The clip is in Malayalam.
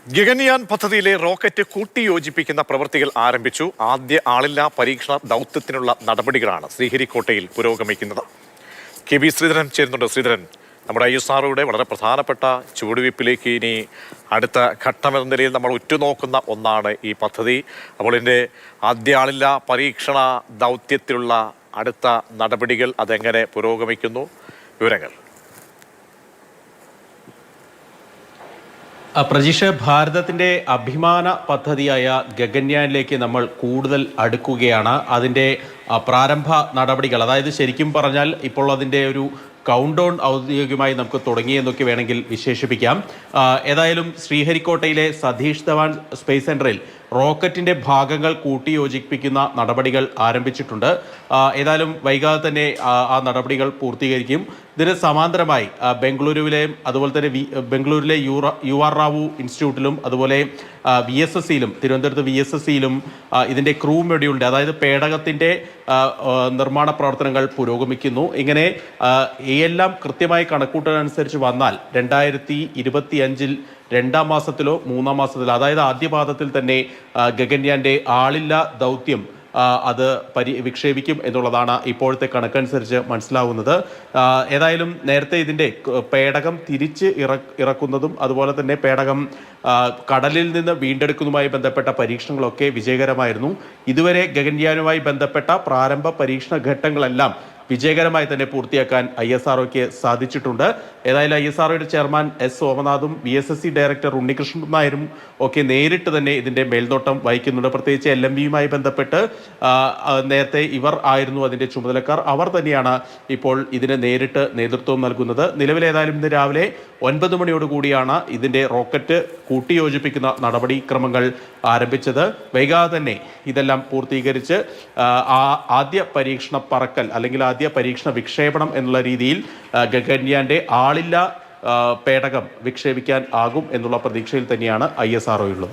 ഗഗൻയാൻ പദ്ധതിയിലെ റോക്കറ്റ് കൂട്ടിയോജിപ്പിക്കുന്ന പ്രവൃത്തികൾ ആരംഭിച്ചു. ആദ്യ ആളില്ലാ പരീക്ഷണ ദൗത്യത്തിനുള്ള നടപടികളാണ് ശ്രീഹരിക്കോട്ടയിൽ പുരോഗമിക്കുന്നത്. കെ ശ്രീധരൻ ചേരുന്നുണ്ട്. ശ്രീധരൻ, നമ്മുടെ ISROയുടെ വളരെ പ്രധാനപ്പെട്ട ചുവടുവയ്പ്പിലേക്ക് ഇനി അടുത്ത ഘട്ടമെന്ന നിലയിൽ നമ്മൾ ഉറ്റുനോക്കുന്ന ഒന്നാണ് ഈ പദ്ധതി. അപ്പോൾ ഇതിൻ്റെ ആദ്യ ആളില്ലാ പരീക്ഷണ ദൗത്യത്തിലുള്ള അടുത്ത നടപടികൾ അതെങ്ങനെ പുരോഗമിക്കുന്നു? വിവരങ്ങൾ. പ്രജീഷ്, ഭാരതത്തിൻ്റെ അഭിമാന പദ്ധതിയായ ഗഗൻയാനിലേക്ക് നമ്മൾ കൂടുതൽ അടുക്കുകയാണ്. അതിൻ്റെ പ്രാരംഭ നടപടികൾ, അതായത് ശരിക്കും പറഞ്ഞാൽ ഇപ്പോൾ അതിൻ്റെ ഒരു കൗണ്ട് ഡൗൺ ഔദ്യോഗികമായി നമുക്ക് തുടങ്ങിയെന്നൊക്കെ വേണമെങ്കിൽ വിശേഷിപ്പിക്കാം. ഏതായാലും ശ്രീഹരിക്കോട്ടയിലെ സതീഷ് ധവാൻ സ്പേസ് സെൻറ്ററിൽ റോക്കറ്റിൻ്റെ ഭാഗങ്ങൾ കൂട്ടിയോജിപ്പിക്കുന്ന നടപടികൾ ആരംഭിച്ചിട്ടുണ്ട്. ഏതായാലും വൈകാതെ തന്നെ ആ നടപടികൾ പൂർത്തീകരിക്കും. ഇതിന് സമാന്തരമായി ബംഗളൂരുവിലെയും അതുപോലെ തന്നെ ബംഗളൂരിലെ UR റാവു ഇൻസ്റ്റിറ്റ്യൂട്ടിലും അതുപോലെ VSSCയിലും തിരുവനന്തപുരത്ത് VSSCയിലും ഇതിൻ്റെ ക്രൂ മൊഡ്യൂളിൻ്റെ, അതായത് പേടകത്തിൻ്റെ നിർമ്മാണ പ്രവർത്തനങ്ങൾ പുരോഗമിക്കുന്നു. ഇങ്ങനെ എല്ലാം കൃത്യമായി കണക്കൂട്ടലനുസരിച്ച് വന്നാൽ 2025 രണ്ടാം മാസത്തിലോ മൂന്നാം മാസത്തിലോ, അതായത് ആദ്യ പാദത്തിൽ തന്നെ ഗഗൻയാൻ്റെ ആളില്ലാ ദൗത്യം അത് വിക്ഷേപിക്കും എന്നുള്ളതാണ് ഇപ്പോഴത്തെ കണക്കനുസരിച്ച് മനസ്സിലാവുന്നത്. ഏതായാലും നേരത്തെ ഇതിൻ്റെ പേടകം തിരിച്ച് ഇറക്കുന്നതും അതുപോലെ തന്നെ പേടകം കടലിൽ നിന്ന് വീണ്ടെടുക്കുന്നതുമായി ബന്ധപ്പെട്ട പരീക്ഷണങ്ങളൊക്കെ വിജയകരമായിരുന്നു. ഇതുവരെ ഗഗൻയാനുമായി ബന്ധപ്പെട്ട പ്രാരംഭ പരീക്ഷണ ഘട്ടങ്ങളെല്ലാം വിജയകരമായി തന്നെ പൂർത്തിയാക്കാൻ ISROയ്ക്ക് സാധിച്ചിട്ടുണ്ട്. ഏതായാലും ISROയുടെ ചെയർമാൻ S സോമനാഥും VSSC ഡയറക്ടർ ഉണ്ണികൃഷ്ണൻ നായരും ഒക്കെ നേരിട്ട് തന്നെ ഇതിൻ്റെ മേൽനോട്ടം വഹിക്കുന്നുണ്ട്. പ്രത്യേകിച്ച് LMVയുമായി ബന്ധപ്പെട്ട് നേരത്തെ ഇവർ ആയിരുന്നു അതിൻ്റെ ചുമതലക്കാർ. അവർ തന്നെയാണ് ഇപ്പോൾ ഇതിന് നേരിട്ട് നേതൃത്വം നൽകുന്നത്. നിലവിലേതായാലും ഇന്ന് രാവിലെ 9 മണിയോടുകൂടിയാണ് ഇതിൻ്റെ റോക്കറ്റ് കൂട്ടിയോജിപ്പിക്കുന്ന നടപടിക്രമങ്ങൾ ആരംഭിച്ചത്. വൈകാതെ തന്നെ ഇതെല്ലാം പൂർത്തീകരിച്ച് ആദ്യ പരീക്ഷണ പറക്കൽ അല്ലെങ്കിൽ ആദ്യ പരീക്ഷണ വിക്ഷേപണം എന്നുള്ള രീതിയിൽ ഗഗൻയാന്റെ ആളില്ലാ പേടകം വിക്ഷേപിക്കാൻ ആകും എന്നുള്ള പ്രതീക്ഷയിൽ തന്നെയാണ് ISRO ഉള്ളത്.